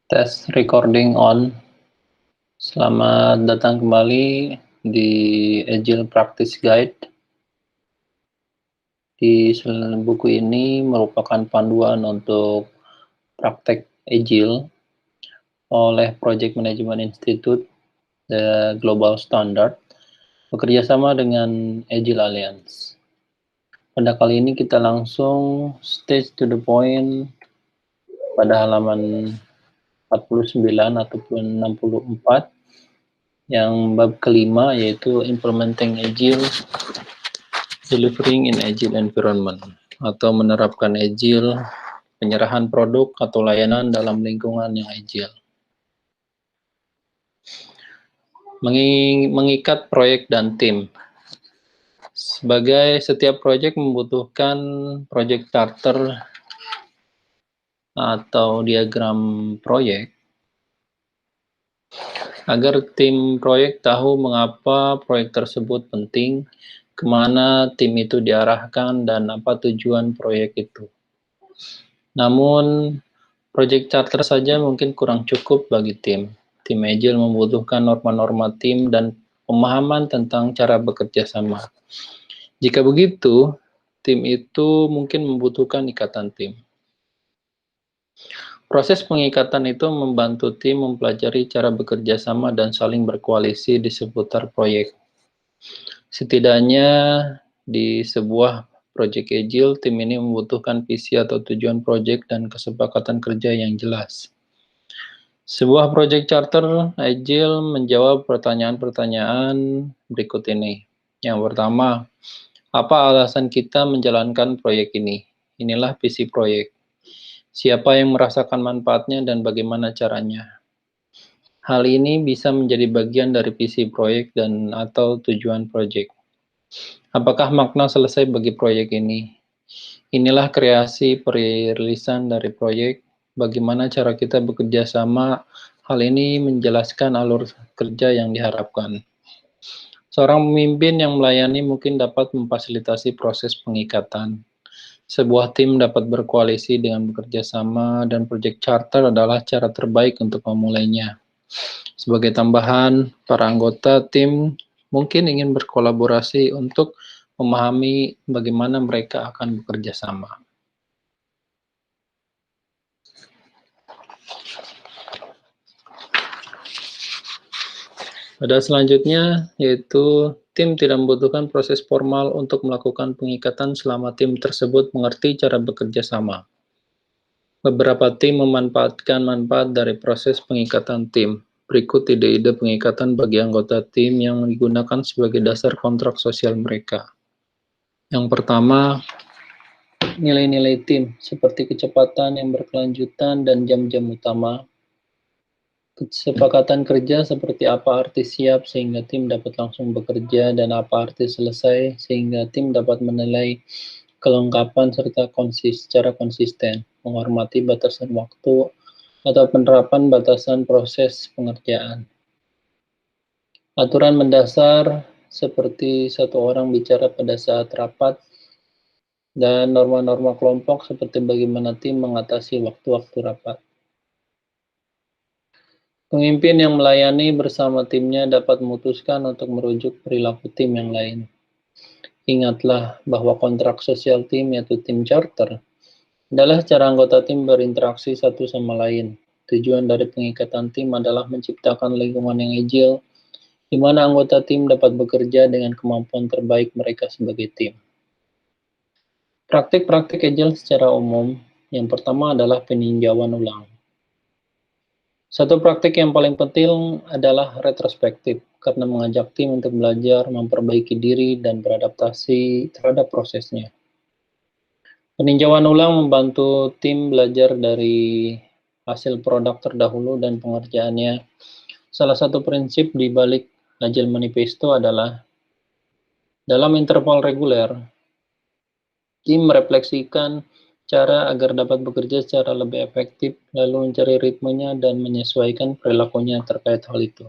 Tes recording on. Selamat datang kembali di Agile Practice Guide. Di buku ini merupakan panduan untuk praktek Agile oleh Project Management Institute, The Global Standard, bekerjasama dengan Agile Alliance. Pada kali ini kita langsung stage to the point pada halaman 49 ataupun 64 yang bab kelima, yaitu Implementing Agile, Delivering in Agile Environment, atau menerapkan Agile, penyerahan produk atau layanan dalam lingkungan yang Agile. Mengikat proyek dan tim. Sebagai setiap proyek membutuhkan project charter atau diagram proyek, agar tim proyek tahu mengapa proyek tersebut penting, kemana tim itu diarahkan, dan apa tujuan proyek itu. Namun, project charter saja mungkin kurang cukup bagi tim. Tim Agile membutuhkan norma-norma tim dan pemahaman tentang cara bekerja sama. Jika begitu, tim itu mungkin membutuhkan ikatan tim. Proses pengikatan itu membantu tim mempelajari cara bekerja sama dan saling berkoalisi di seputar proyek. Setidaknya di sebuah proyek Agile, tim ini membutuhkan visi atau tujuan proyek dan kesepakatan kerja yang jelas. Sebuah proyek charter Agile menjawab pertanyaan-pertanyaan berikut ini. Yang pertama, apa alasan kita menjalankan proyek ini? Inilah visi proyek. Siapa yang merasakan manfaatnya dan bagaimana caranya? Hal ini bisa menjadi bagian dari visi proyek dan atau tujuan proyek. Apakah makna selesai bagi proyek ini? Inilah kreasi perilisan dari proyek. Bagaimana cara kita bekerja sama? Hal ini menjelaskan alur kerja yang diharapkan. Seorang pemimpin yang melayani mungkin dapat memfasilitasi proses pengikatan. Sebuah tim dapat berkoalisi dengan bekerja sama, dan project charter adalah cara terbaik untuk memulainya. Sebagai tambahan, para anggota tim mungkin ingin berkolaborasi untuk memahami bagaimana mereka akan bekerja sama. Pada selanjutnya, yaitu tim tidak membutuhkan proses formal untuk melakukan pengikatan selama tim tersebut mengerti cara bekerja sama. Beberapa tim memanfaatkan manfaat dari proses pengikatan tim. Berikut ide-ide pengikatan bagi anggota tim yang digunakan sebagai dasar kontrak sosial mereka. Yang pertama, nilai-nilai tim, seperti kecepatan yang berkelanjutan dan jam-jam utama. Kesepakatan kerja seperti apa arti siap sehingga tim dapat langsung bekerja, dan apa arti selesai sehingga tim dapat menilai kelengkapan serta secara konsisten, menghormati batasan waktu, atau penerapan batasan proses pengerjaan. Aturan mendasar seperti satu orang bicara pada saat rapat, dan norma-norma kelompok seperti bagaimana tim mengatasi waktu-waktu rapat. Pemimpin yang melayani bersama timnya dapat memutuskan untuk merujuk perilaku tim yang lain. Ingatlah bahwa kontrak sosial tim, yaitu tim charter, adalah cara anggota tim berinteraksi satu sama lain. Tujuan dari pengikatan tim adalah menciptakan lingkungan yang agile, di mana anggota tim dapat bekerja dengan kemampuan terbaik mereka sebagai tim. Praktik-praktik agile secara umum, yang pertama adalah peninjauan ulang. Satu praktik yang paling penting adalah retrospektif, karena mengajak tim untuk belajar, memperbaiki diri, dan beradaptasi terhadap prosesnya. Peninjauan ulang membantu tim belajar dari hasil produk terdahulu dan pengerjaannya. Salah satu prinsip di balik Agile Manifesto adalah, dalam interval reguler, tim merefleksikan cara agar dapat bekerja secara lebih efektif, lalu mencari ritmenya dan menyesuaikan perilakunya terkait hal itu.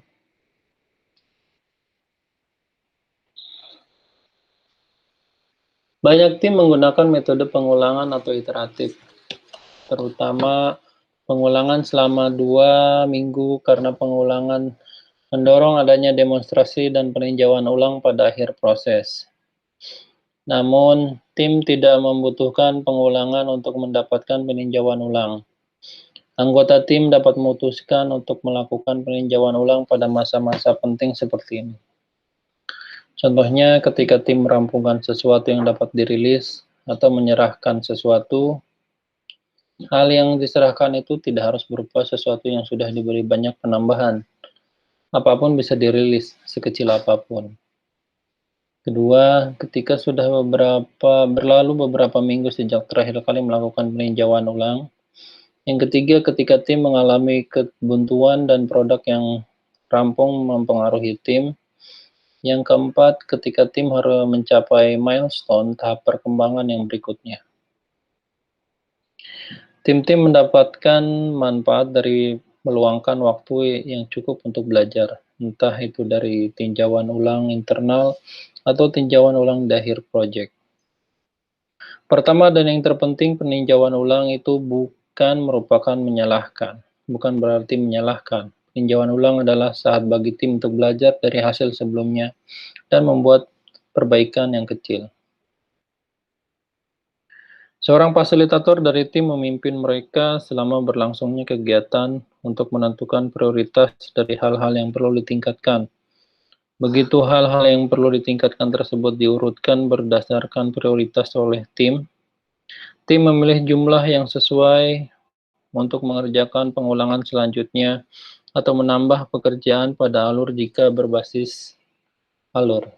Banyak tim menggunakan metode pengulangan atau iteratif, terutama Pengulangan selama 2 minggu karena pengulangan mendorong adanya demonstrasi dan peninjauan ulang pada akhir proses. Namun, tim tidak membutuhkan pengulangan untuk mendapatkan peninjauan ulang. Anggota tim dapat memutuskan untuk melakukan peninjauan ulang pada masa-masa penting seperti ini. Contohnya, ketika tim merampungkan sesuatu yang dapat dirilis atau menyerahkan sesuatu, hal yang diserahkan itu tidak harus berupa sesuatu yang sudah diberi banyak penambahan. Apapun bisa dirilis, sekecil apapun. Kedua, ketika sudah berlalu beberapa minggu sejak terakhir kali melakukan peninjauan ulang. Yang ketiga, ketika tim mengalami kebuntuan dan produk yang rampung mempengaruhi tim. Yang keempat, ketika tim harus mencapai milestone tahap perkembangan yang berikutnya. Tim-tim mendapatkan manfaat dari meluangkan waktu yang cukup untuk belajar, entah itu dari tinjauan ulang internal atau tinjauan ulang di akhir proyek. Pertama dan yang terpenting, peninjauan ulang itu bukan merupakan menyalahkan, bukan berarti menyalahkan. Peninjauan ulang adalah saat bagi tim untuk belajar dari hasil sebelumnya dan membuat perbaikan yang kecil. Seorang fasilitator dari tim memimpin mereka selama berlangsungnya kegiatan untuk menentukan prioritas dari hal-hal yang perlu ditingkatkan. Begitu hal-hal yang perlu ditingkatkan tersebut diurutkan berdasarkan prioritas oleh tim memilih jumlah yang sesuai untuk mengerjakan pengulangan selanjutnya atau menambah pekerjaan pada alur jika berbasis alur.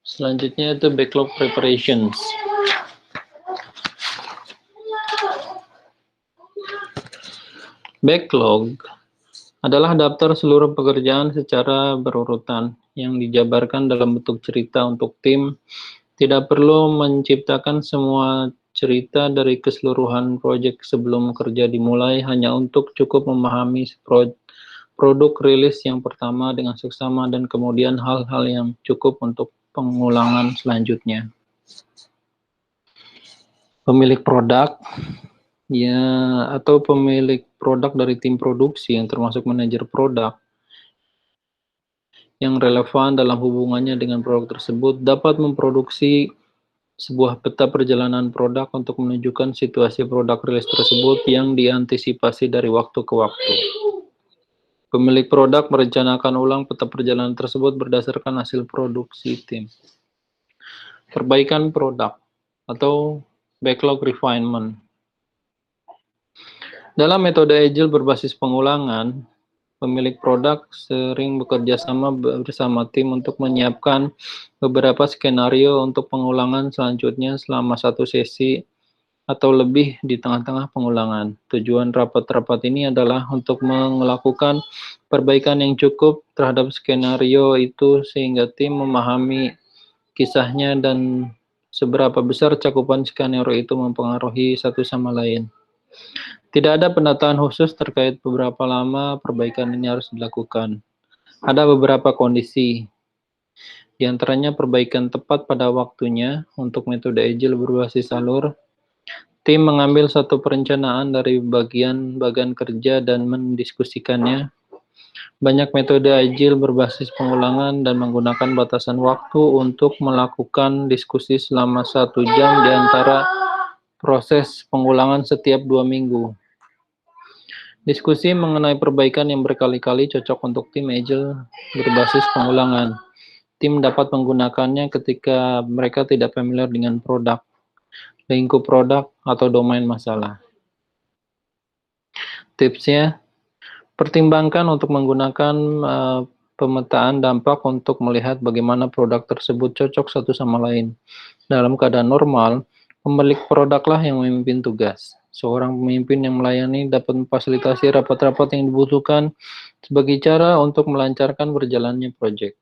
Selanjutnya itu backlog preparations. Backlog adalah daftar seluruh pekerjaan secara berurutan yang dijabarkan dalam bentuk cerita untuk tim. Tidak perlu menciptakan semua cerita dari keseluruhan proyek sebelum kerja dimulai, hanya untuk cukup memahami produk rilis yang pertama dengan seksama dan kemudian hal-hal yang cukup untuk pengulangan selanjutnya. Pemilik produk ya, atau pemilik produk dari tim produksi yang termasuk manajer produk yang relevan dalam hubungannya dengan produk tersebut dapat memproduksi sebuah peta perjalanan produk untuk menunjukkan situasi produk rilis tersebut yang diantisipasi dari waktu ke waktu. Pemilik produk merencanakan ulang peta perjalanan tersebut berdasarkan hasil produksi tim. Perbaikan produk atau backlog refinement. Dalam metode Agile berbasis pengulangan, pemilik produk sering bekerja sama bersama tim untuk menyiapkan beberapa skenario untuk pengulangan selanjutnya selama satu sesi atau lebih di tengah-tengah pengulangan. Tujuan rapat-rapat ini adalah untuk melakukan perbaikan yang cukup terhadap skenario itu sehingga tim memahami kisahnya dan seberapa besar cakupan skenario itu mempengaruhi satu sama lain. Tidak ada pendataan khusus terkait beberapa lama perbaikan ini harus dilakukan. Ada beberapa kondisi, di antaranya perbaikan tepat pada waktunya untuk metode Agile berbasis alur. Tim mengambil satu perencanaan dari bagian kerja dan mendiskusikannya. Banyak metode Agile berbasis pengulangan dan menggunakan batasan waktu untuk melakukan diskusi selama 1 jam di antara proses pengulangan setiap 2 minggu. Diskusi mengenai perbaikan yang berkali-kali cocok untuk tim Agile berbasis pengulangan. Tim dapat menggunakannya ketika mereka tidak familiar dengan produk, lingkup produk, atau domain masalah. Tipsnya, pertimbangkan untuk menggunakan pemetaan dampak untuk melihat bagaimana produk tersebut cocok satu sama lain. Dalam keadaan normal, pemilik produklah yang memimpin tugas. Seorang pemimpin yang melayani dapat memfasilitasi rapat-rapat yang dibutuhkan sebagai cara untuk melancarkan berjalannya proyek.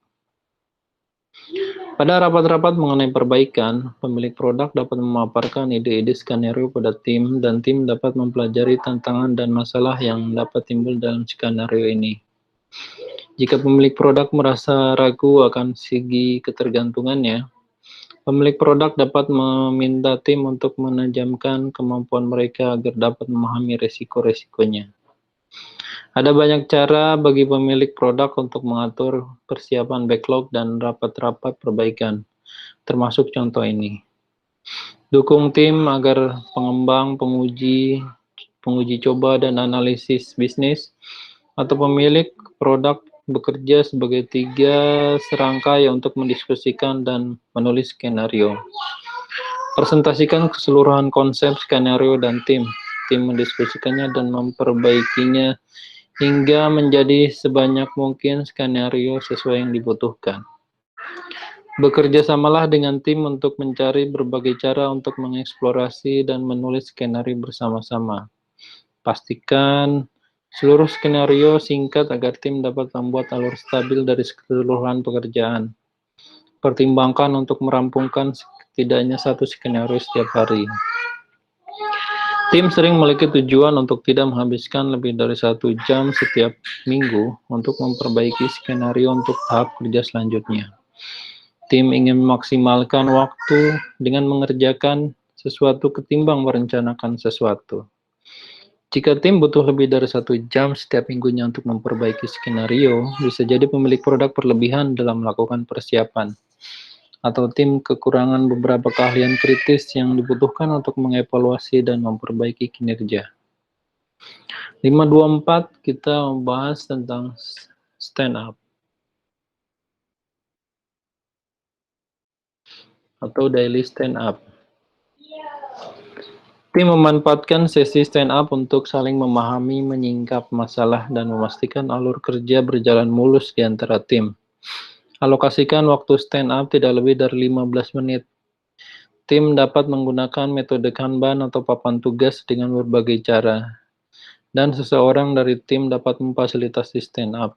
Pada rapat-rapat mengenai perbaikan, pemilik produk dapat memaparkan ide-ide skenario pada tim, dan tim dapat mempelajari tantangan dan masalah yang dapat timbul dalam skenario ini. Jika pemilik produk merasa ragu akan segi ketergantungannya, Pemilik produk dapat meminta tim untuk menajamkan kemampuan mereka agar dapat memahami risiko-risikonya. Ada banyak cara bagi pemilik produk untuk mengatur persiapan backlog dan rapat-rapat perbaikan, termasuk contoh ini. Dukung tim agar pengembang, penguji coba, dan analisis bisnis atau pemilik produk bekerja sebagai 3 serangkai untuk mendiskusikan dan menulis skenario. Presentasikan keseluruhan konsep skenario dan tim mendiskusikannya dan memperbaikinya hingga menjadi sebanyak mungkin skenario sesuai yang dibutuhkan. Bekerja samalah dengan tim untuk mencari berbagai cara untuk mengeksplorasi dan menulis skenario bersama-sama. Pastikan seluruh skenario singkat agar tim dapat membuat alur stabil dari keseluruhan pekerjaan. Pertimbangkan untuk merampungkan setidaknya 1 skenario setiap hari. Tim sering memiliki tujuan untuk tidak menghabiskan lebih dari 1 jam setiap minggu untuk memperbaiki skenario untuk tahap kerja selanjutnya. Tim ingin memaksimalkan waktu dengan mengerjakan sesuatu ketimbang merencanakan sesuatu. Jika tim butuh lebih dari 1 jam setiap minggunya untuk memperbaiki skenario, bisa jadi pemilik produk berlebihan dalam melakukan persiapan, atau tim kekurangan beberapa keahlian kritis yang dibutuhkan untuk mengevaluasi dan memperbaiki kinerja. 524 kita membahas tentang stand up atau daily stand up. Tim memanfaatkan sesi stand up untuk saling memahami, menyingkap masalah, dan memastikan alur kerja berjalan mulus di antara tim. Alokasikan waktu stand up tidak lebih dari 15 menit. Tim dapat menggunakan metode Kanban atau papan tugas dengan berbagai cara, dan seseorang dari tim dapat memfasilitasi stand up.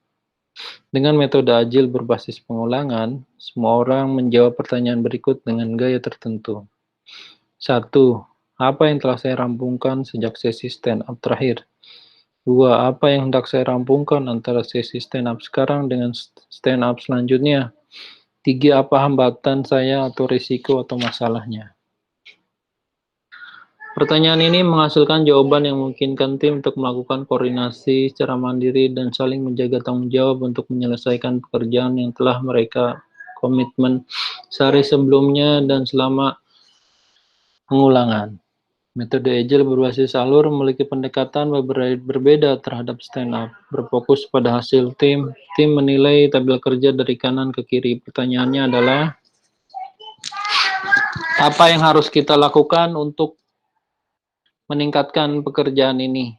Dengan metode agile berbasis pengulangan, semua orang menjawab pertanyaan berikut dengan gaya tertentu. 1. Apa yang telah saya rampungkan sejak sesi stand up terakhir? 2. Apa yang hendak saya rampungkan antara sesi stand up sekarang dengan stand up selanjutnya? 3. Apa hambatan saya atau risiko atau masalahnya? Pertanyaan ini menghasilkan jawaban yang memungkinkan tim untuk melakukan koordinasi secara mandiri dan saling menjaga tanggung jawab untuk menyelesaikan pekerjaan yang telah mereka komitmen sehari sebelumnya dan selama pengulangan. Metode Agile berbasis alur memiliki pendekatan berbeda terhadap stand up, berfokus pada hasil tim. Tim menilai tabel kerja dari kanan ke kiri. Pertanyaannya adalah, apa yang harus kita lakukan untuk meningkatkan pekerjaan ini?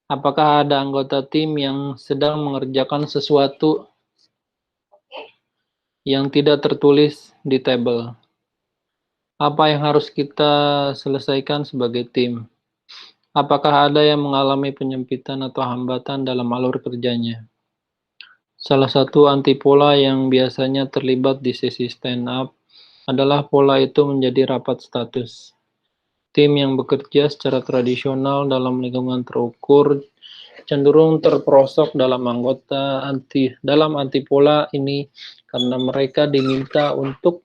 Apakah ada anggota tim yang sedang mengerjakan sesuatu yang tidak tertulis di tabel? Apa yang harus kita selesaikan sebagai tim? Apakah ada yang mengalami penyempitan atau hambatan dalam alur kerjanya? Salah satu antipola yang biasanya terlibat di sesi stand up adalah pola itu menjadi rapat status. Tim yang bekerja secara tradisional dalam lingkungan terukur cenderung terperosok dalam antipola ini karena mereka diminta untuk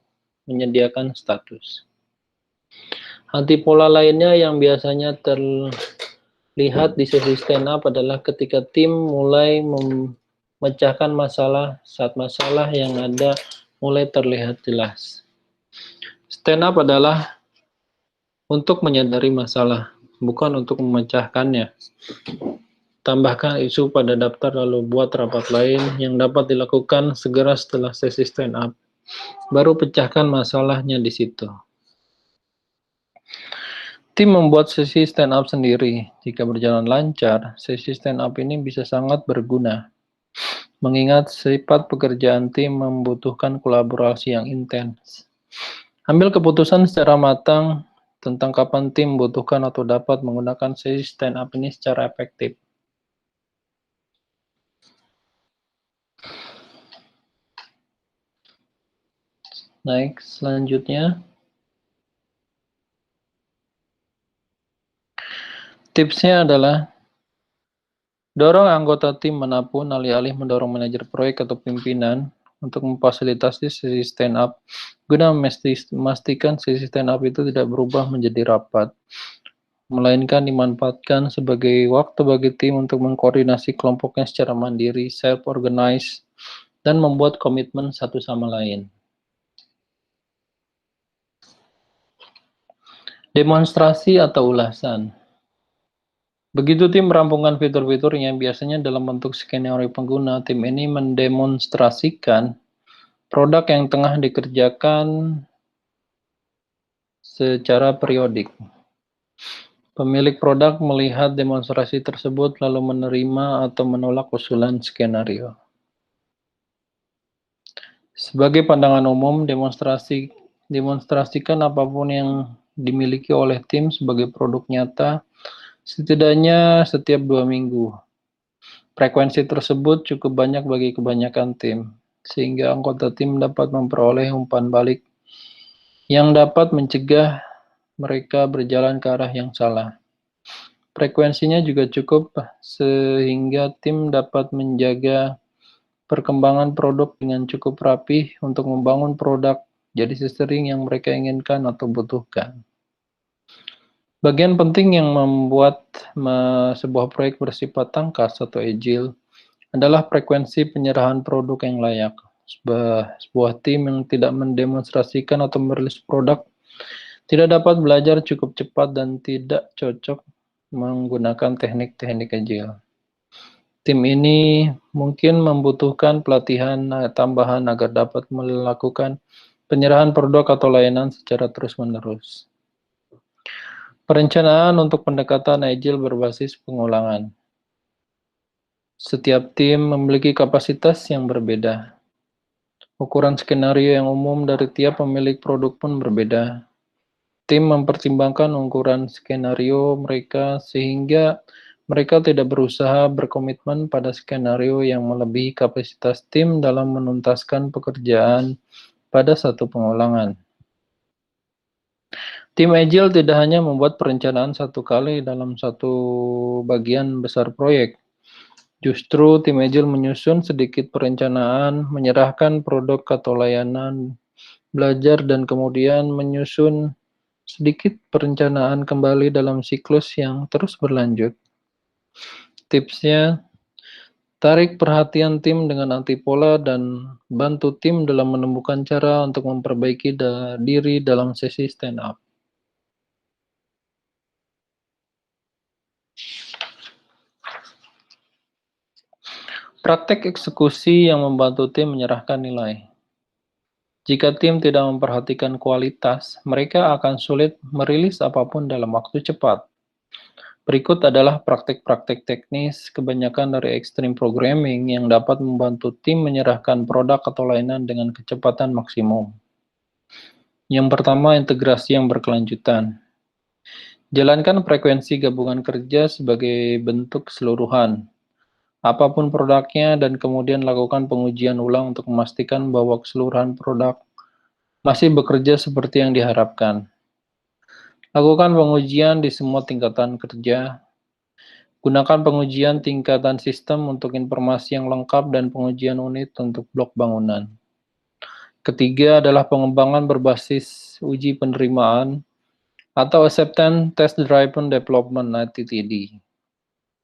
menyediakan status. Antipola lainnya yang biasanya terlihat di sesi stand up adalah ketika tim mulai memecahkan masalah saat masalah yang ada mulai terlihat jelas. Stand up adalah untuk menyadari masalah, bukan untuk memecahkannya. Tambahkan isu pada daftar lalu buat rapat lain yang dapat dilakukan segera setelah sesi stand up. Baru pecahkan masalahnya di situ. Tim membuat sesi stand up sendiri. Jika berjalan lancar, sesi stand up ini bisa sangat berguna. Mengingat sifat pekerjaan tim membutuhkan kolaborasi yang intens. Ambil keputusan secara matang tentang kapan tim membutuhkan atau dapat menggunakan sesi stand up ini secara efektif. Naik selanjutnya. Tipsnya adalah dorong anggota tim manapun alih-alih mendorong manajer proyek atau pimpinan untuk memfasilitasi sesi stand up guna memastikan sesi stand up itu tidak berubah menjadi rapat, melainkan dimanfaatkan sebagai waktu bagi tim untuk mengkoordinasi kelompoknya secara mandiri, self-organize, dan membuat komitmen satu sama lain. Demonstrasi atau ulasan. Begitu tim merampungkan fitur-fiturnya, biasanya dalam bentuk skenario pengguna, tim ini mendemonstrasikan produk yang tengah dikerjakan secara periodik. Pemilik produk melihat demonstrasi tersebut lalu menerima atau menolak usulan skenario. Sebagai pandangan umum, demonstrasikan apapun yang dimiliki oleh tim sebagai produk nyata setidaknya setiap 2 minggu. Frekuensi tersebut cukup banyak bagi kebanyakan tim, sehingga anggota tim dapat memperoleh umpan balik yang dapat mencegah mereka berjalan ke arah yang salah. Frekuensinya juga cukup sehingga tim dapat menjaga perkembangan produk dengan cukup rapih untuk membangun produk jadi sesering yang mereka inginkan atau butuhkan. Bagian penting yang membuat sebuah proyek bersifat tangkas atau agile adalah frekuensi penyerahan produk yang layak. Sebuah tim yang tidak mendemonstrasikan atau merilis produk tidak dapat belajar cukup cepat dan tidak cocok menggunakan teknik-teknik agile. Tim ini mungkin membutuhkan pelatihan tambahan agar dapat melakukan penyerahan produk atau layanan secara terus-menerus. Perencanaan untuk pendekatan agile berbasis pengulangan. Setiap tim memiliki kapasitas yang berbeda. Ukuran skenario yang umum dari tiap pemilik produk pun berbeda. Tim mempertimbangkan ukuran skenario mereka sehingga mereka tidak berusaha berkomitmen pada skenario yang melebihi kapasitas tim dalam menuntaskan pekerjaan pada satu pengulangan. Tim Agile tidak hanya membuat perencanaan satu kali dalam satu bagian besar proyek. Justru tim Agile menyusun sedikit perencanaan, menyerahkan produk atau layanan, belajar, dan kemudian menyusun sedikit perencanaan kembali dalam siklus yang terus berlanjut. Tipsnya, tarik perhatian tim dengan anti pola dan bantu tim dalam menemukan cara untuk memperbaiki diri dalam sesi stand up. Praktek eksekusi yang membantu tim menyerahkan nilai. Jika tim tidak memperhatikan kualitas, mereka akan sulit merilis apapun dalam waktu cepat. Berikut adalah praktik-praktik teknis, kebanyakan dari extreme programming, yang dapat membantu tim menyerahkan produk atau layanan dengan kecepatan maksimum. Yang pertama, integrasi yang berkelanjutan. Jalankan frekuensi gabungan kerja sebagai bentuk keseluruhan, apapun produknya, dan kemudian lakukan pengujian ulang untuk memastikan bahwa keseluruhan produk masih bekerja seperti yang diharapkan. Lakukan pengujian di semua tingkatan kerja. Gunakan pengujian tingkatan sistem untuk informasi yang lengkap dan pengujian unit untuk blok bangunan. Ketiga adalah pengembangan berbasis uji penerimaan atau Acceptance Test Driven Development (ATTD).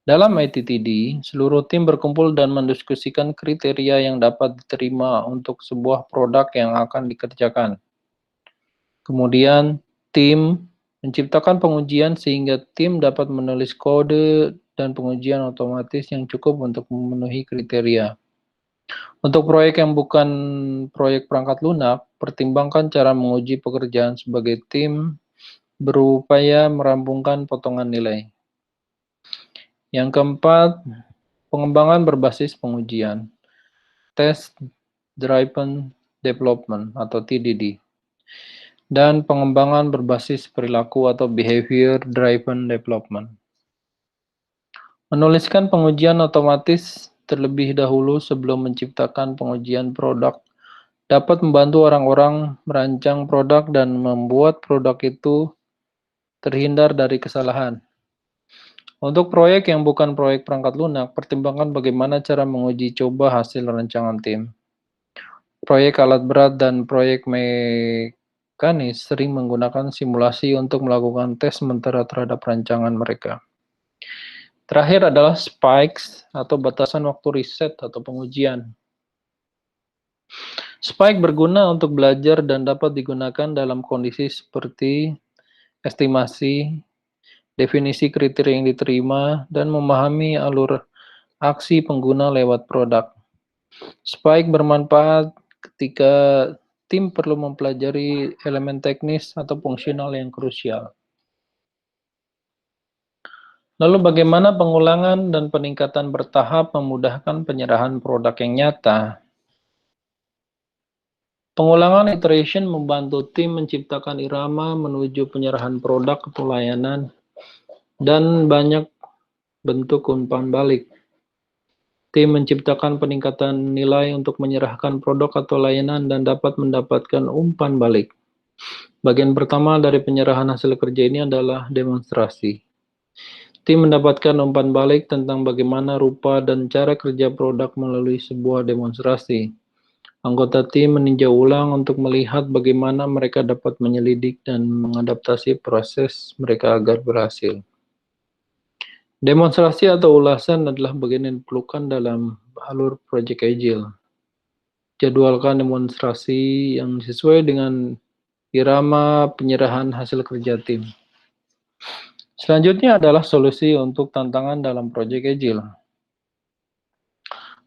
Dalam ATTD, seluruh tim berkumpul dan mendiskusikan kriteria yang dapat diterima untuk sebuah produk yang akan dikerjakan. Kemudian, tim menciptakan pengujian sehingga tim dapat menulis kode dan pengujian otomatis yang cukup untuk memenuhi kriteria. Untuk proyek yang bukan proyek perangkat lunak, pertimbangkan cara menguji pekerjaan sebagai tim berupaya merampungkan potongan nilai. Yang keempat, pengembangan berbasis pengujian. Test Driven Development atau TDD. Dan pengembangan berbasis perilaku atau Behavior Driven Development. Menuliskan pengujian otomatis terlebih dahulu sebelum menciptakan pengujian produk dapat membantu orang-orang merancang produk dan membuat produk itu terhindar dari kesalahan. Untuk proyek yang bukan proyek perangkat lunak, pertimbangkan bagaimana cara menguji coba hasil rancangan tim. Proyek alat berat dan proyek mekanis sering menggunakan simulasi untuk melakukan tes sementara terhadap rancangan mereka. Terakhir adalah spikes atau batasan waktu riset atau pengujian. Spike berguna untuk belajar dan dapat digunakan dalam kondisi seperti estimasi, definisi kriteria yang diterima, dan memahami alur aksi pengguna lewat produk. Spike bermanfaat ketika tim perlu mempelajari elemen teknis atau fungsional yang krusial. Lalu bagaimana pengulangan dan peningkatan bertahap memudahkan penyerahan produk yang nyata? Pengulangan iteration membantu tim menciptakan irama menuju penyerahan produk atau layanan dan banyak bentuk umpan balik. Tim menciptakan peningkatan nilai untuk menyerahkan produk atau layanan dan dapat mendapatkan umpan balik. Bagian pertama dari penyerahan hasil kerja ini adalah demonstrasi. Tim mendapatkan umpan balik tentang bagaimana rupa dan cara kerja produk melalui sebuah demonstrasi. Anggota tim meninjau ulang untuk melihat bagaimana mereka dapat menyelidik dan mengadaptasi proses mereka agar berhasil. Demonstrasi atau ulasan adalah bagian yang diperlukan dalam alur Project Agile. Jadwalkan demonstrasi yang sesuai dengan irama penyerahan hasil kerja tim. Selanjutnya adalah solusi untuk tantangan dalam Project Agile.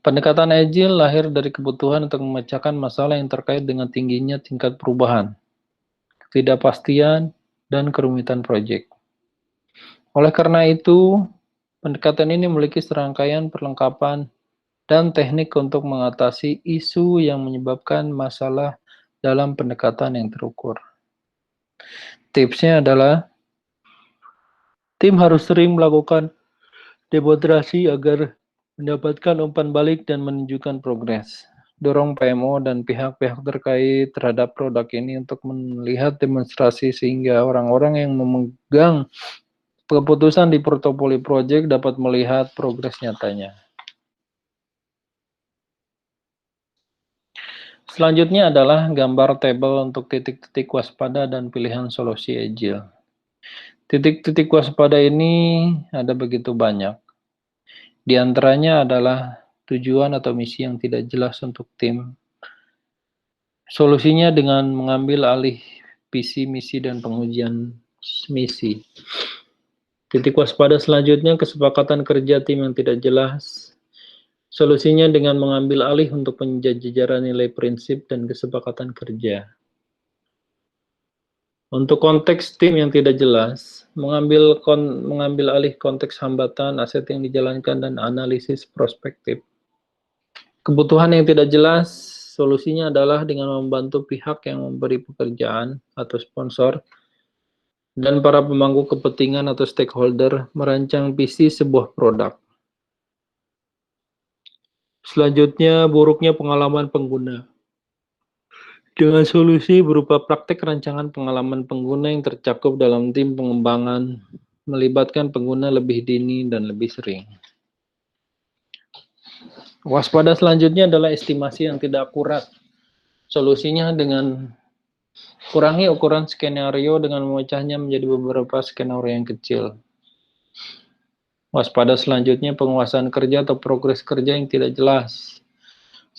Pendekatan Agile lahir dari kebutuhan untuk memecahkan masalah yang terkait dengan tingginya tingkat perubahan, ketidakpastian, dan kerumitan proyek. Oleh karena itu, pendekatan ini memiliki serangkaian perlengkapan dan teknik untuk mengatasi isu yang menyebabkan masalah dalam pendekatan yang terukur. Tipsnya adalah, tim harus sering melakukan demonstrasi agar mendapatkan umpan balik dan menunjukkan progres. Dorong PMO dan pihak-pihak terkait terhadap produk ini untuk melihat demonstrasi sehingga orang-orang yang memegang keputusan di portofolio project dapat melihat progres nyatanya. Selanjutnya adalah gambar tabel untuk titik-titik waspada dan pilihan solusi Agile. Titik-titik waspada ini ada begitu banyak. Di antaranya adalah tujuan atau misi yang tidak jelas untuk tim. Solusinya dengan mengambil alih visi misi dan pengujian misi. Titik waspada selanjutnya kesepakatan kerja tim yang tidak jelas. Solusinya dengan mengambil alih untuk penjajaran nilai prinsip dan kesepakatan kerja. Untuk konteks tim yang tidak jelas, mengambil alih konteks hambatan, aset yang dijalankan, dan analisis prospektif. Kebutuhan yang tidak jelas, solusinya adalah dengan membantu pihak yang memberi pekerjaan atau sponsor dan para pemangku kepentingan atau stakeholder merancang visi sebuah produk. Selanjutnya, buruknya pengalaman pengguna. Dengan solusi berupa praktek rancangan pengalaman pengguna yang tercakup dalam tim pengembangan, melibatkan pengguna lebih dini dan lebih sering. Waspada selanjutnya adalah estimasi yang tidak akurat. Solusinya dengan kurangi ukuran skenario dengan memecahnya menjadi beberapa skenario yang kecil. Waspada selanjutnya penguasaan kerja atau progres kerja yang tidak jelas.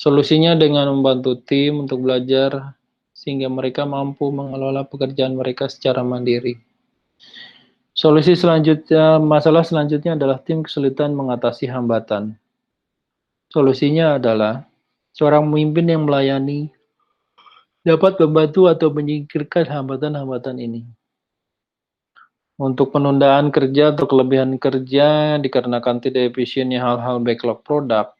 Solusinya dengan membantu tim untuk belajar sehingga mereka mampu mengelola pekerjaan mereka secara mandiri. Solusi selanjutnya, masalah selanjutnya adalah tim kesulitan mengatasi hambatan. Solusinya adalah seorang pemimpin yang melayani dapat membantu atau menyingkirkan hambatan-hambatan ini. Untuk penundaan kerja atau kelebihan kerja dikarenakan tidak efisiennya hal-hal backlog produk,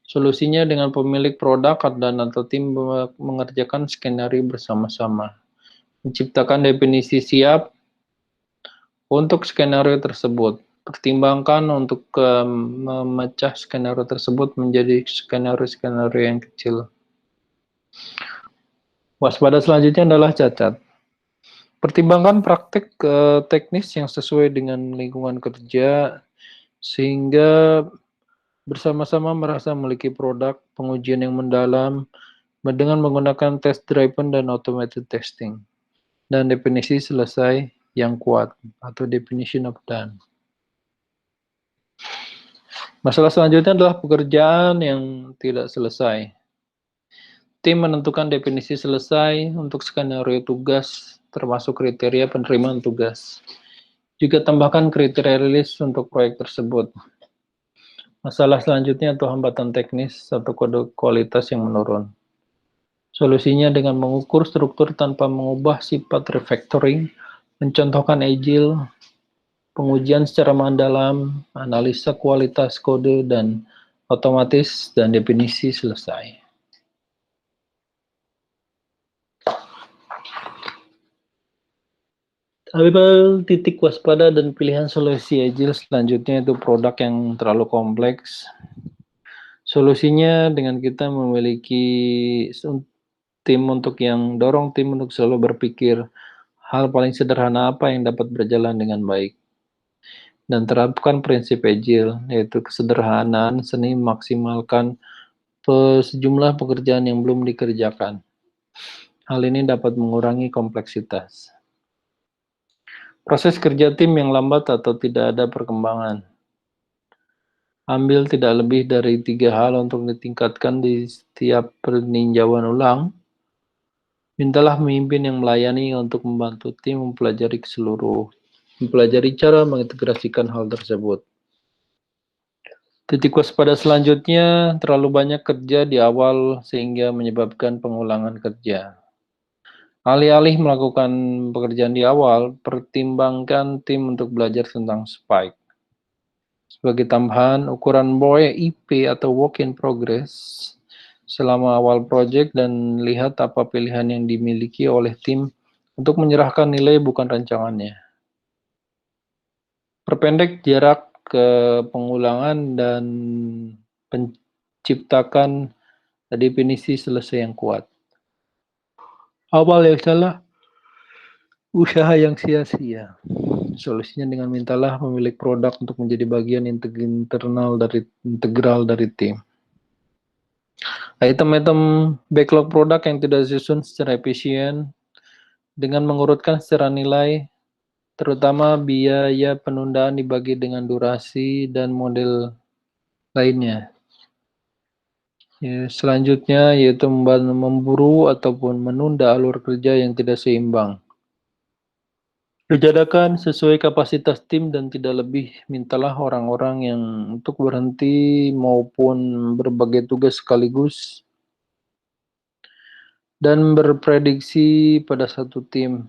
solusinya dengan pemilik produk dan atau tim mengerjakan skenario bersama-sama. Menciptakan definisi siap untuk skenario tersebut. Pertimbangkan untuk memecah skenario tersebut menjadi skenario-skenario yang kecil. Waspada selanjutnya adalah cacat. Pertimbangkan praktek teknis yang sesuai dengan lingkungan kerja sehingga bersama-sama merasa memiliki produk pengujian yang mendalam dengan menggunakan test driven dan automated testing, dan definisi selesai yang kuat atau definition of done. Masalah selanjutnya adalah pekerjaan yang tidak selesai. Tim menentukan definisi selesai untuk skenario tugas, termasuk kriteria penerimaan tugas. Juga tambahkan kriteria rilis untuk proyek tersebut. Masalah selanjutnya atau hambatan teknis atau kode kualitas yang menurun. Solusinya dengan mengukur struktur tanpa mengubah sifat refactoring, mencontohkan agile, pengujian secara mendalam, analisa kualitas kode dan otomatis, dan definisi selesai. Titik waspada dan pilihan solusi agile selanjutnya itu produk yang terlalu kompleks. Solusinya dengan kita memiliki tim untuk selalu berpikir hal paling sederhana apa yang dapat berjalan dengan baik. Dan terapkan prinsip agile, yaitu kesederhanaan seni memaksimalkan sejumlah pekerjaan yang belum dikerjakan. Hal ini dapat mengurangi kompleksitas. Proses kerja tim yang lambat atau tidak ada perkembangan. Ambil tidak lebih dari 3 hal untuk ditingkatkan di setiap peninjauan ulang. Mintalah pemimpin yang melayani untuk membantu tim mempelajari cara mengintegrasikan hal tersebut. Titik waspada selanjutnya, terlalu banyak kerja di awal sehingga menyebabkan pengulangan kerja. Alih-alih melakukan pekerjaan di awal, pertimbangkan tim untuk belajar tentang spike. Sebagai tambahan, ukuran WIP atau work in progress selama awal project dan lihat apa pilihan yang dimiliki oleh tim untuk menyerahkan nilai bukan rancangannya. Perpendek jarak ke pengulangan dan penciptakan definisi selesai yang kuat. Awal yang salah, usaha yang sia-sia. Solusinya dengan mintalah pemilik produk untuk menjadi bagian integral dari tim. Item-item backlog produk yang tidak disusun secara efisien dengan mengurutkan secara nilai, terutama biaya penundaan dibagi dengan durasi dan model lainnya. Selanjutnya yaitu memburu ataupun menunda alur kerja yang tidak seimbang. Dijadakan sesuai kapasitas tim dan tidak lebih, mintalah orang-orang yang untuk berhenti maupun berbagai tugas sekaligus dan berprediksi pada satu tim.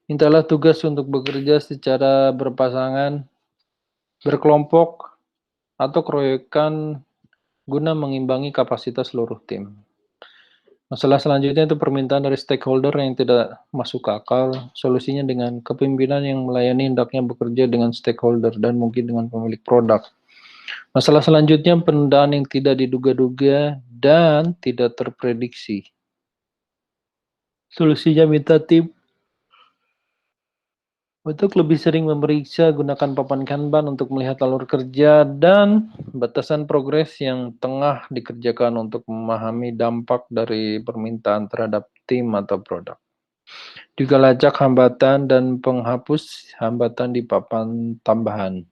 Mintalah tugas untuk bekerja secara berpasangan, berkelompok, atau keroyokan guna mengimbangi kapasitas seluruh tim. Masalah selanjutnya itu permintaan dari stakeholder yang tidak masuk akal. Solusinya dengan kepemimpinan yang melayani hendaknya bekerja dengan stakeholder dan mungkin dengan pemilik produk. Masalah selanjutnya penundaan yang tidak diduga-duga dan tidak terprediksi. Solusinya minta tim untuk lebih sering memeriksa, gunakan papan Kanban untuk melihat alur kerja dan batasan progres yang tengah dikerjakan untuk memahami dampak dari permintaan terhadap tim atau produk. Juga lacak hambatan dan penghapus hambatan di papan tambahan.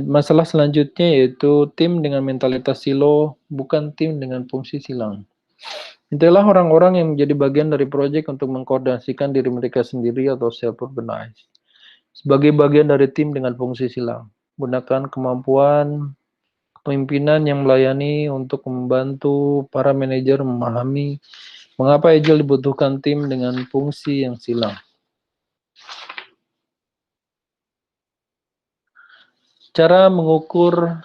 Masalah selanjutnya yaitu tim dengan mentalitas silo, bukan tim dengan fungsi silang. Intilah orang-orang yang menjadi bagian dari proyek untuk mengkoordinasikan diri mereka sendiri atau self-organize. Sebagai bagian dari tim dengan fungsi silang. Gunakan kemampuan kepemimpinan yang melayani untuk membantu para manajer memahami mengapa Agile dibutuhkan tim dengan fungsi yang silang. Cara mengukur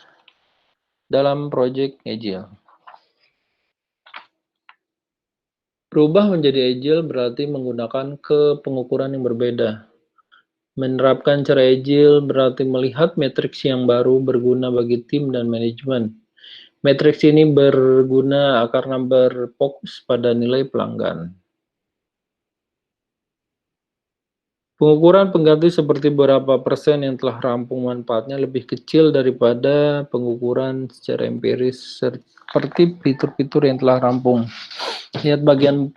dalam proyek Agile. Berubah menjadi Agile berarti menggunakan pengukuran yang berbeda. Menerapkan cara Agile berarti melihat matriks yang baru berguna bagi tim dan manajemen. Matriks ini berguna karena berfokus pada nilai pelanggan. Pengukuran pengganti seperti berapa persen yang telah rampung manfaatnya lebih kecil daripada pengukuran secara empiris seperti fitur-fitur yang telah rampung. Lihat bagian 4,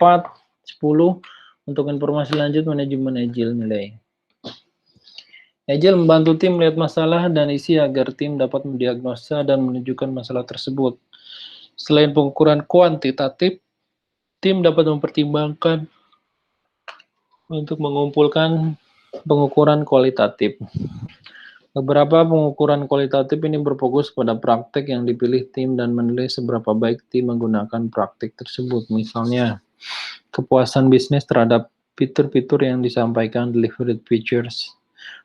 10 untuk informasi lanjut manajemen agile nilai. Agile membantu tim melihat masalah dan isi agar tim dapat mendiagnosa dan menunjukkan masalah tersebut. Selain pengukuran kuantitatif, tim dapat mempertimbangkan untuk mengumpulkan pengukuran kualitatif. Beberapa pengukuran kualitatif ini berfokus pada praktek yang dipilih tim dan menilai seberapa baik tim menggunakan praktek tersebut. Misalnya, kepuasan bisnis terhadap fitur-fitur yang disampaikan, delivered features,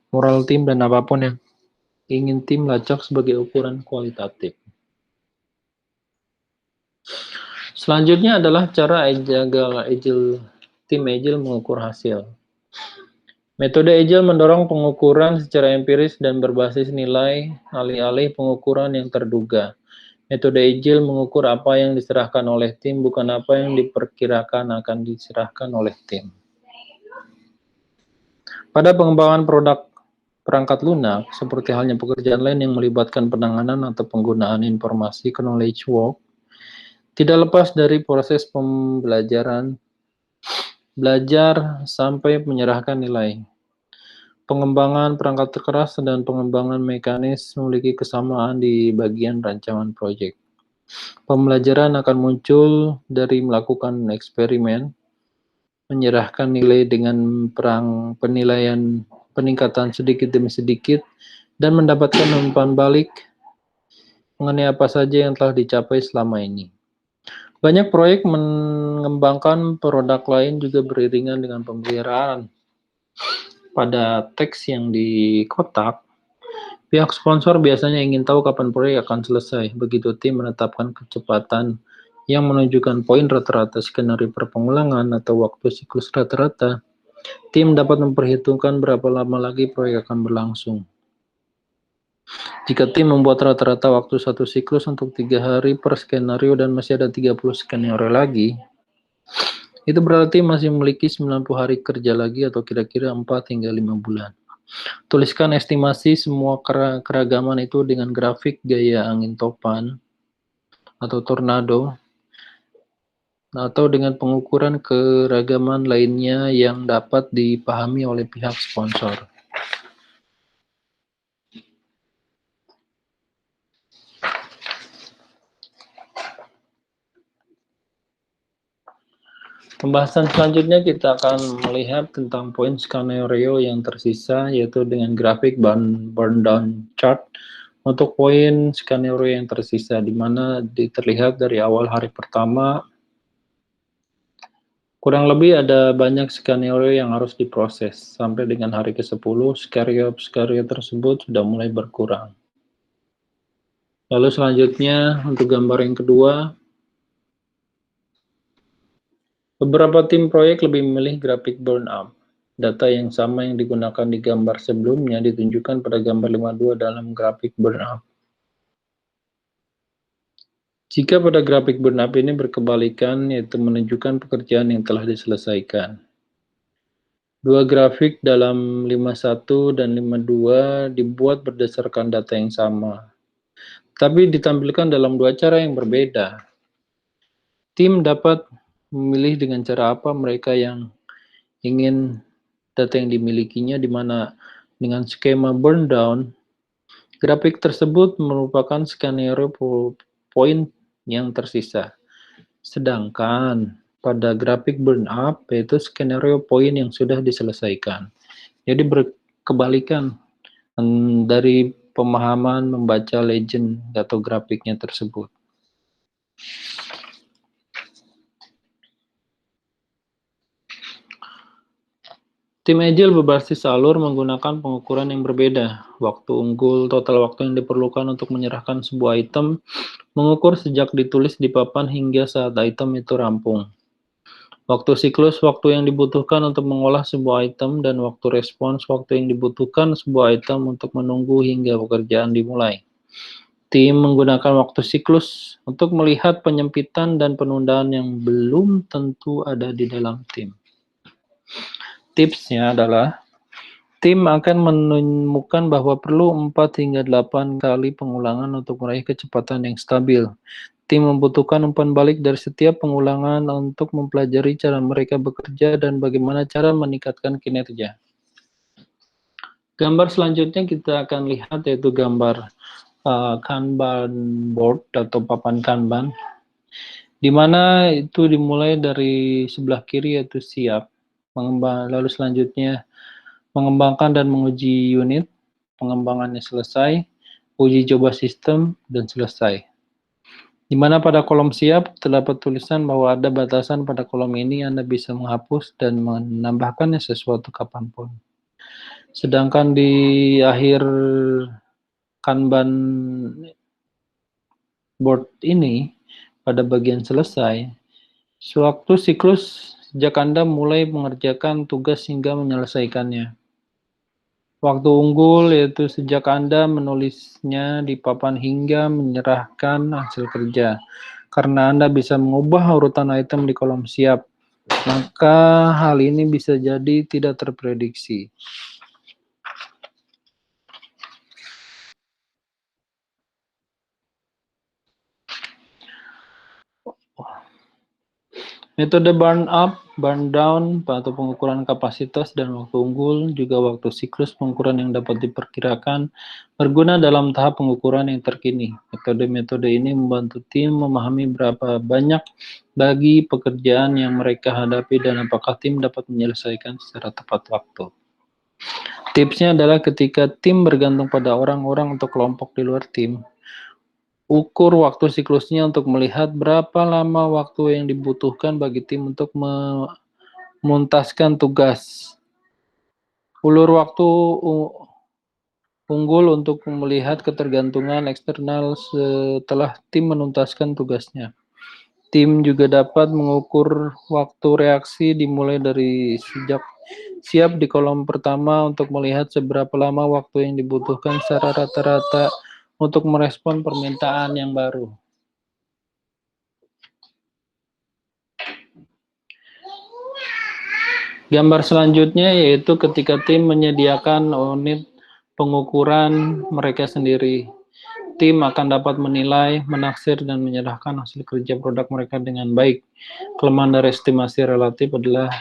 moral tim, dan apapun yang ingin tim lacak sebagai ukuran kualitatif. Selanjutnya adalah cara tim agile mengukur hasil. Metode agile mendorong pengukuran secara empiris dan berbasis nilai alih-alih pengukuran yang terduga. Metode agile mengukur apa yang diserahkan oleh tim, bukan apa yang diperkirakan akan diserahkan oleh tim. Pada pengembangan produk perangkat lunak, seperti halnya pekerjaan lain yang melibatkan penanganan atau penggunaan informasi ke knowledge work, tidak lepas dari proses pembelajaran, belajar sampai menyerahkan nilai. Pengembangan perangkat keras dan pengembangan mekanis memiliki kesamaan di bagian rancangan proyek. Pembelajaran akan muncul dari melakukan eksperimen, menyerahkan nilai dengan penilaian peningkatan sedikit demi sedikit, dan mendapatkan umpan balik mengenai apa saja yang telah dicapai selama ini. Banyak proyek mengembangkan produk lain juga beriringan dengan pemeliharaan. Pada teks yang di kotak, pihak sponsor biasanya ingin tahu kapan proyek akan selesai. Begitu tim menetapkan kecepatan yang menunjukkan poin rata-rata skenario per pengulangan atau waktu siklus rata-rata, tim dapat memperhitungkan berapa lama lagi proyek akan berlangsung. Jika tim membuat rata-rata waktu satu siklus untuk 3 hari per skenario dan masih ada 30 skenario lagi, itu berarti masih memiliki 90 hari kerja lagi atau kira-kira 4 hingga 5 bulan. Tuliskan estimasi semua keragaman itu dengan grafik gaya angin topan atau tornado, atau dengan pengukuran keragaman lainnya yang dapat dipahami oleh pihak sponsor. Pembahasan selanjutnya kita akan melihat tentang poin skenario yang tersisa, yaitu dengan grafik burn down chart untuk poin skenario yang tersisa, di mana terlihat dari awal hari pertama, kurang lebih ada banyak skenario yang harus diproses. Sampai dengan hari ke-10, skenario tersebut sudah mulai berkurang. Lalu selanjutnya, untuk gambar yang kedua, beberapa tim proyek lebih memilih grafik burn up. Data yang sama yang digunakan di gambar sebelumnya ditunjukkan pada gambar 52 dalam grafik burn up. Jika pada grafik burn up ini berkebalikan, yaitu menunjukkan pekerjaan yang telah diselesaikan. Dua grafik dalam 51 dan 52 dibuat berdasarkan data yang sama, tapi ditampilkan dalam dua cara yang berbeda. Tim dapat memilih dengan cara apa mereka yang ingin data yang dimilikinya, di mana dengan skema burn down, grafik tersebut merupakan skenario poin yang tersisa. Sedangkan pada grafik burn up, yaitu skenario poin yang sudah diselesaikan. Jadi berkebalikan dari pemahaman membaca legend atau grafiknya tersebut. Tim agile berbasis alur menggunakan pengukuran yang berbeda. Waktu unggul, total waktu yang diperlukan untuk menyerahkan sebuah item, mengukur sejak ditulis di papan hingga saat item itu rampung. Waktu siklus, waktu yang dibutuhkan untuk mengolah sebuah item, dan waktu respons, waktu yang dibutuhkan sebuah item untuk menunggu hingga pekerjaan dimulai. Tim menggunakan waktu siklus untuk melihat penyempitan dan penundaan yang belum tentu ada di dalam tim. Tipsnya adalah Tim akan menemukan bahwa perlu 4 hingga 8 kali pengulangan untuk meraih kecepatan yang stabil. Tim membutuhkan umpan balik dari setiap pengulangan untuk mempelajari cara mereka bekerja dan bagaimana cara meningkatkan kinerja. Gambar selanjutnya kita akan lihat yaitu gambar Kanban board atau papan Kanban, di mana itu dimulai dari sebelah kiri yaitu siap, lalu selanjutnya mengembangkan dan menguji unit, pengembangannya selesai, uji coba sistem, dan selesai. Di mana pada kolom siap terdapat tulisan bahwa ada batasan pada kolom ini, Anda bisa menghapus dan menambahkannya sesuatu kapanpun. Sedangkan di akhir Kanban board ini, pada bagian selesai, sewaktu siklus sejak Anda mulai mengerjakan tugas hingga menyelesaikannya. Waktu unggul yaitu sejak Anda menulisnya di papan hingga menyerahkan hasil kerja. Karena Anda bisa mengubah urutan item di kolom siap, maka hal ini bisa jadi tidak terprediksi. Metode burn up, burn down, atau pengukuran kapasitas dan waktu unggul, juga waktu siklus pengukuran yang dapat diperkirakan, berguna dalam tahap pengukuran yang terkini. Metode-metode ini membantu tim memahami berapa banyak bagi pekerjaan yang mereka hadapi dan apakah tim dapat menyelesaikan secara tepat waktu. Tipsnya adalah ketika tim bergantung pada orang-orang atau kelompok di luar tim, ukur waktu siklusnya untuk melihat berapa lama waktu yang dibutuhkan bagi tim untuk menuntaskan tugas. Ulur waktu unggul untuk melihat ketergantungan eksternal setelah tim menuntaskan tugasnya. Tim juga dapat mengukur waktu reaksi dimulai dari sejak siap di kolom pertama untuk melihat seberapa lama waktu yang dibutuhkan secara rata-rata untuk merespon permintaan yang baru. Gambar selanjutnya yaitu ketika tim menyediakan unit pengukuran mereka sendiri. Tim akan dapat menilai, menaksir, dan menyerahkan hasil kerja produk mereka dengan baik. Kelemahan dari estimasi relatif adalah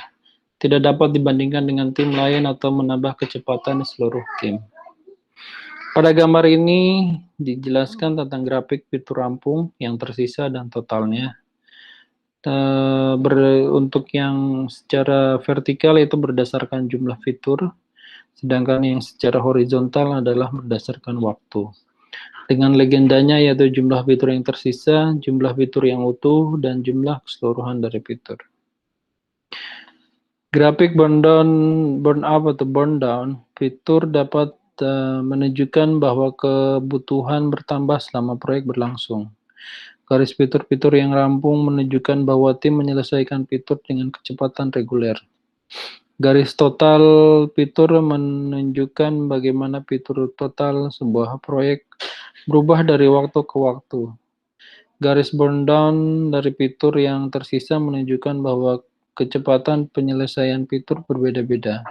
tidak dapat dibandingkan dengan tim lain atau menambah kecepatan di seluruh tim. Pada gambar ini dijelaskan tentang grafik fitur rampung yang tersisa dan totalnya. Untuk yang secara vertikal itu berdasarkan jumlah fitur, sedangkan yang secara horizontal adalah berdasarkan waktu. Dengan legendanya yaitu jumlah fitur yang tersisa, jumlah fitur yang utuh, dan jumlah keseluruhan dari fitur. Grafik burn up atau burn down, fitur dapat menunjukkan bahwa kebutuhan bertambah selama proyek berlangsung. Garis fitur-fitur yang rampung menunjukkan bahwa tim menyelesaikan fitur dengan kecepatan reguler. Garis total fitur menunjukkan bagaimana fitur total sebuah proyek berubah dari waktu ke waktu. Garis burn down dari fitur yang tersisa menunjukkan bahwa kecepatan penyelesaian fitur berbeda-beda.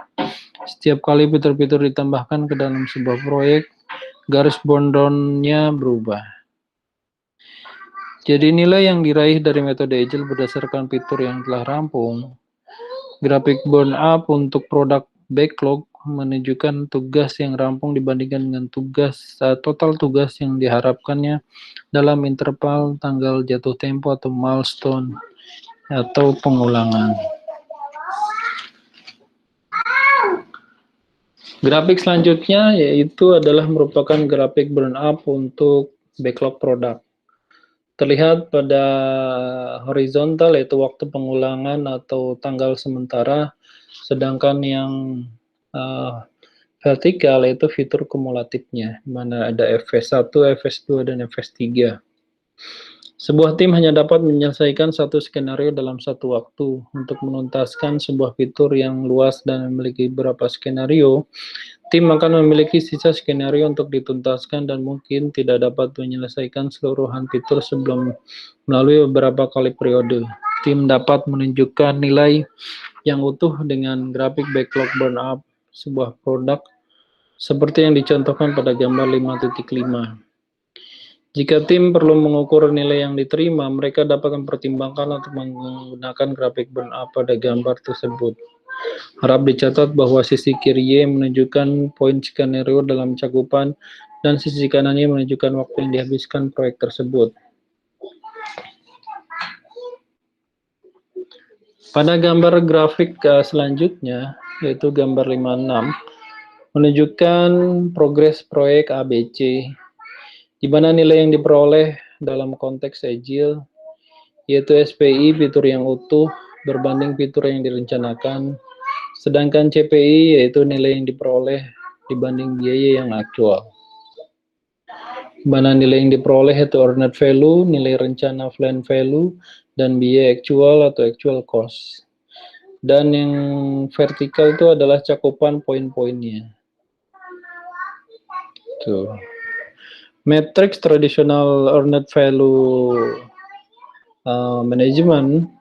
Setiap kali fitur-fitur ditambahkan ke dalam sebuah proyek, garis burn down-nya berubah. Jadi nilai yang diraih dari metode Agile berdasarkan fitur yang telah rampung. Grafik burn up untuk produk backlog menunjukkan tugas yang rampung dibandingkan dengan total tugas yang diharapkannya dalam interval tanggal jatuh tempo atau milestone atau pengulangan. Grafik selanjutnya yaitu adalah merupakan grafik burn up untuk backlog produk. Terlihat pada horizontal yaitu waktu pengulangan atau tanggal sementara, sedangkan yang vertikal yaitu fitur kumulatifnya, di mana ada FS1, FS2, dan FS3. Sebuah tim hanya dapat menyelesaikan satu skenario dalam satu waktu. Untuk menuntaskan sebuah fitur yang luas dan memiliki beberapa skenario, tim akan memiliki sisa skenario untuk dituntaskan dan mungkin tidak dapat menyelesaikan seluruhan fitur sebelum melalui beberapa kali periode. Tim dapat menunjukkan nilai yang utuh dengan grafik backlog burn up sebuah produk seperti yang dicontohkan pada gambar 5.5. Jika tim perlu mengukur nilai yang diterima, mereka dapat mempertimbangkan untuk menggunakan grafik burn-up pada gambar tersebut. Harap dicatat bahwa sisi kiri Y menunjukkan poin skenario dalam cakupan dan sisi kanannya menunjukkan waktu yang dihabiskan proyek tersebut. Pada gambar grafik selanjutnya, yaitu gambar 56, menunjukkan progres proyek ABC, di mana nilai yang diperoleh dalam konteks Agile, yaitu SPI, fitur yang utuh, berbanding fitur yang direncanakan, sedangkan CPI, yaitu nilai yang diperoleh dibanding biaya yang aktual. Di mana nilai yang diperoleh itu earned value, nilai rencana planned value, dan biaya actual atau actual cost. Dan yang vertikal itu adalah cakupan poin-poinnya. Tuh. Matriks tradisional earned value management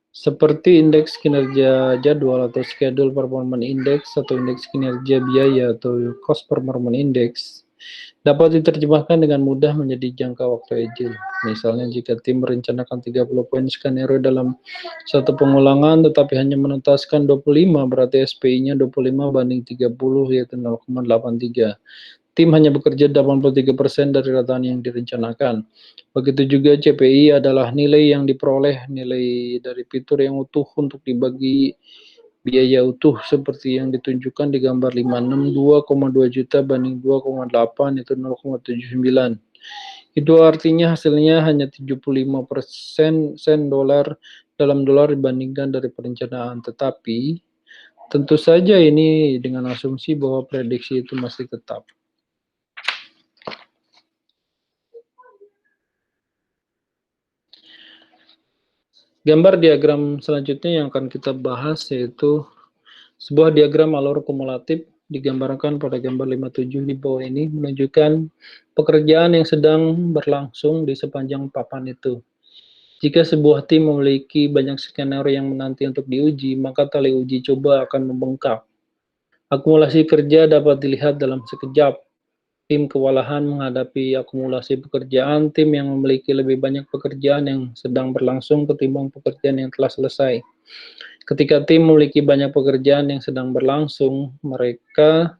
seperti indeks kinerja jadwal atau schedule performance index atau indeks kinerja biaya atau cost performance index dapat diterjemahkan dengan mudah menjadi jangka waktu Agile. Misalnya jika tim merencanakan 30 poin skenario dalam satu pengulangan tetapi hanya menuntaskan 25, berarti SPI-nya 25 banding 30 yaitu 0,83. Tim hanya bekerja 83% dari rataan yang direncanakan. Begitu juga CPI adalah nilai yang diperoleh, nilai dari fitur yang utuh untuk dibagi biaya utuh seperti yang ditunjukkan di gambar 56, 2,2 juta banding 2,8 itu 0,79. Itu artinya hasilnya hanya 75% sen dolar dalam dolar dibandingkan dari perencanaan. Tetapi tentu saja ini dengan asumsi bahwa prediksi itu masih tetap. Gambar diagram selanjutnya yang akan kita bahas yaitu sebuah diagram alur kumulatif digambarkan pada gambar 57 di bawah ini menunjukkan pekerjaan yang sedang berlangsung di sepanjang papan itu. Jika sebuah tim memiliki banyak skenario yang menanti untuk diuji, maka tali uji coba akan membengkak. Akumulasi kerja dapat dilihat dalam sekejap. Tim kewalahan menghadapi akumulasi pekerjaan, tim yang memiliki lebih banyak pekerjaan yang sedang berlangsung ketimbang pekerjaan yang telah selesai. Ketika tim memiliki banyak pekerjaan yang sedang berlangsung, mereka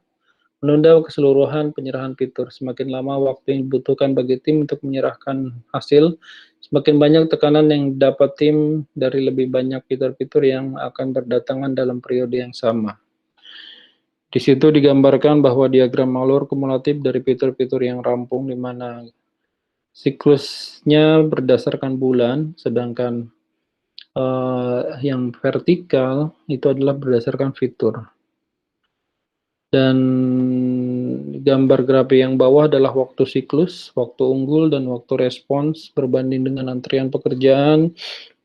menunda keseluruhan penyerahan fitur. Semakin lama waktu yang dibutuhkan bagi tim untuk menyerahkan hasil, semakin banyak tekanan yang dapat tim dari lebih banyak fitur-fitur yang akan berdatangan dalam periode yang sama. Di situ digambarkan bahwa diagram alur kumulatif dari fitur-fitur yang rampung di mana siklusnya berdasarkan bulan, sedangkan yang vertikal itu adalah berdasarkan fitur. Dan gambar grafik yang bawah adalah waktu siklus, waktu unggul, dan waktu respons berbanding dengan antrian pekerjaan,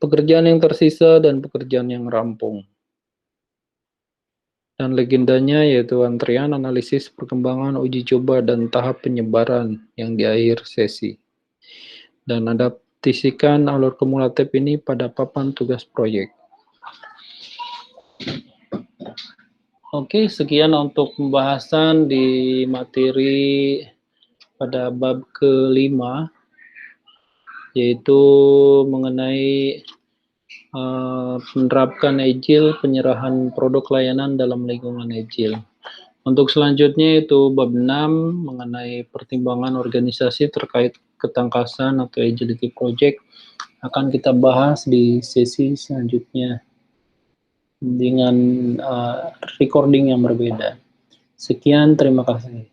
pekerjaan yang tersisa, dan pekerjaan yang rampung. Dan legendanya yaitu antrian, analisis, perkembangan, uji coba, dan tahap penyebaran yang di akhir sesi. Dan adaptasikan alur kumulatif ini pada papan tugas proyek. Oke, sekian untuk pembahasan di materi pada bab kelima, yaitu mengenai menerapkan Agile, penyerahan produk layanan dalam lingkungan Agile. Untuk selanjutnya itu bab 6 mengenai pertimbangan organisasi terkait ketangkasan atau agility project akan kita bahas di sesi selanjutnya dengan recording yang berbeda. Sekian, terima kasih.